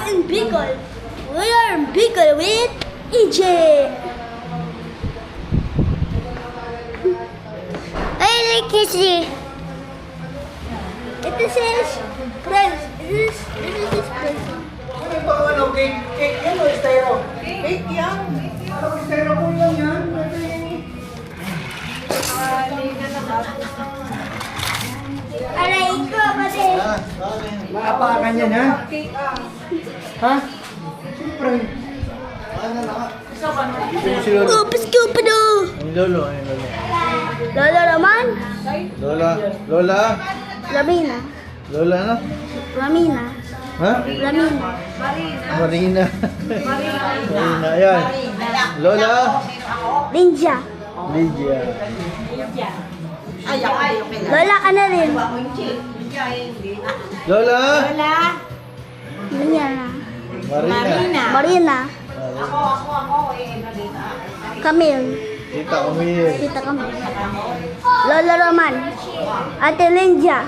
in Bicol. We are in Bicol with EJ. I like history. This is Prince. This is his Prince. Ano ba ano? Cake yan o styro? Cake yan. Ano styro po yan yan? Aray ko, pati. Maapakan yan ha? Ha? Siyempre. Si Lolo. Oh, pasko pa do. Ang lolo, ay lolo. Lola naman. Lola. Lola. Lamina. Lola ano? Ramina. Ha? Lamina. Marina. Marina. Ayan. Lola. Linja. Lydia. Lola ka na rin. Lola. Mariana. Marina. Marina. Camille. Tita Camille. Tita Camille. Lola Roman. Ate Linja.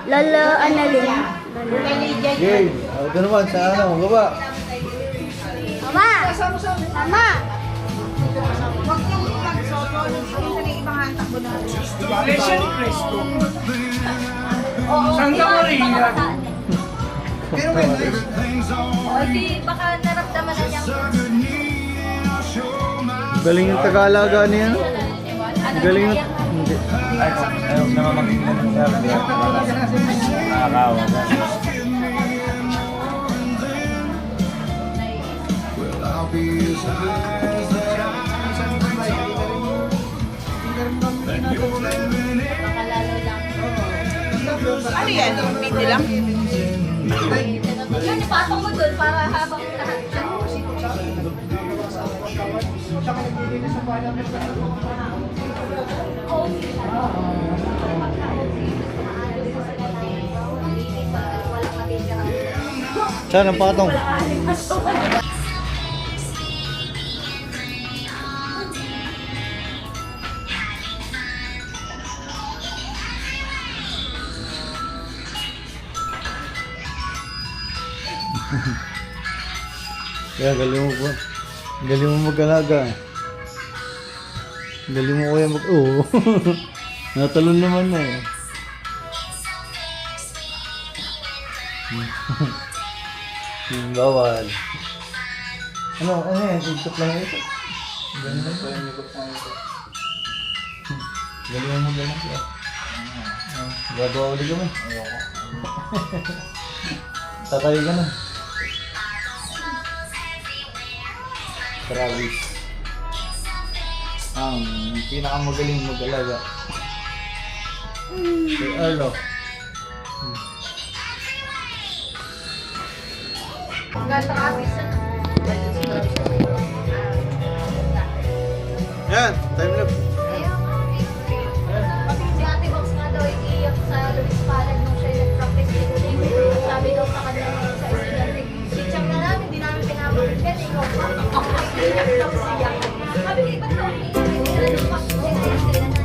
Lola Annalyn. Yay. Ito naman sa ano, baba. Mama! Mama! Mission Cristo. Santa Maria. Pero may nice. Di baka naramdaman na niya. Galing yung Tagalaga niya. Galing yung... Hindi. Ayaw naman maging ganun sir. Nakakawa. Ano yan? Video lang? Yan, ipatong mo dun para habang lahat. Saan ang patong? Kaya galing mo po. Galing mo mag-alaga. Galing mo kuya mag... Oo. Natalon naman na eh. Bawal. Ano yan? Tiktok lang ito. Ganun lang po yung likot na ito. Galing mo mag-alaga. Gagawa ulit kami. Tatay ka na. Travis. Ang pinakamagaling mag-alaga. Si Arlo. Yan, time lapse. Si Ate Box nga daw iiyak sa Luis Palad nung siya nag-practice shooting. Sabi daw sa kanila nung sa estudyante, si Chang na namin, hindi namin pinapakinggan. Ikaw pa. Iiyak daw siya. Sabi ko, ba't daw iiyak? Hindi na nung pag-iiyak.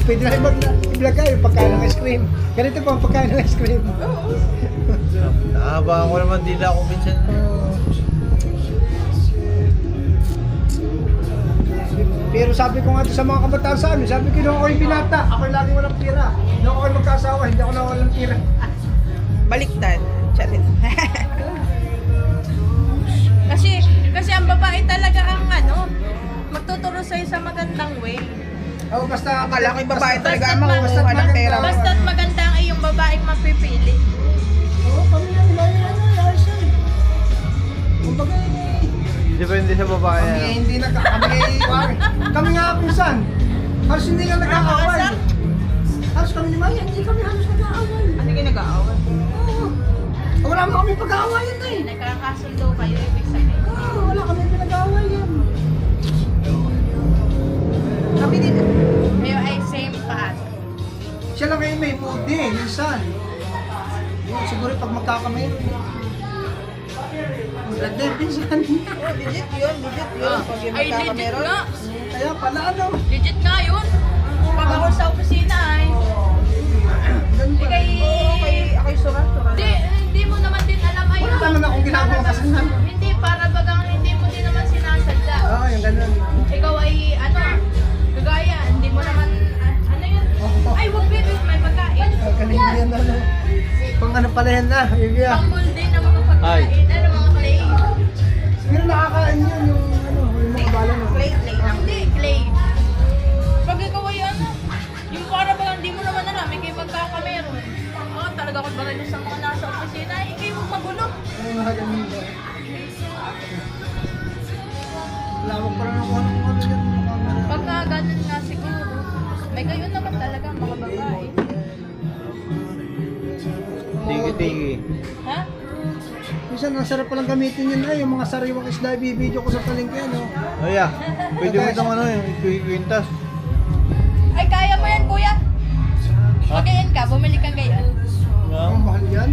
Pwede na i-vlog kayo pagkain ng ice cream. Ganito po ang pagkain ng ice cream. Nahabaan ko naman dila ako minsan. Pero sabi ko nga ito sa mga kabataan sa amin, sabi ko nung ako'y binata, ako'y lagi walang pira. Nung ako'y magkasawa, hindi ako nawalan pira. Baliktad. Charit. kasi ang babae talaga ang magtuturo sa'yo sa magandang way. Oh, basta Akala ko yung babae talaga ang Basta't makukuha ng maganda. pera mo. Basta't maganda ang iyong babaeng mapipili. Oo, kami na nila ayos yan. Kumbaga, Depende sa babae. kami ano. hindi kami nga pinsan. Halos hindi nga nag-aaway. Halos kami ni Maya, hindi kami halos nag-aaway. Ano yung nag-aaway? Oo. Wala mo kami pag-aawayan na eh. Nagkakasundo kayo, ibig sabihin. Oo, wala kami pinag-aawayan. Kami din. Kayo ay same path. Siya lang kayo may pudi, minsan. Yun, siguro pag magkakamay. Blood din, pinsan. Oh, legit yun. Pag yung Ay, legit magkakameron. nga. Kaya pala ano. Legit nga yun. Pag ako sa opisina ay, Ganun pala. Ako'y surat. hindi mo naman din alam ay. Wala naman akong ginagawa kasalan. Hindi, para bagang hindi mo din naman sinasadya. Oo, yung ganun. Ikaw ay ano, kagaya, hindi mo naman, ano yun? Ay, wag baby, may pagkain. Galing yan ano. Pang ano pala yan na. Yeah. Pangmul din ng mga pagkain, ano mga clay. Pero nakakain yun yung ano, yung mga bala no. Play lang. Hindi, clay. Pag ikaw ay ano, yung para bagang hindi mo naman alam, ikay magkakameron. Oo, talaga ko ba rin sa mga nasa opisina, ikay mo magulo. Ano mga ganun ba? Lawak pa rin ako ano yan. Pagka ganun nga siguro, may gayon naman talaga mga babae. Tigi-tigi. Ha? Minsan, ang sarap palang gamitin yun ay, yung mga sariwang isda, ibibideo ko sa palengke, ano. Oh yeah. Pwede mo itong ano yung kwintas. Ay, kaya mo yan, kuya. Magayon ka, bumili kang gayon. Ang mahal yan.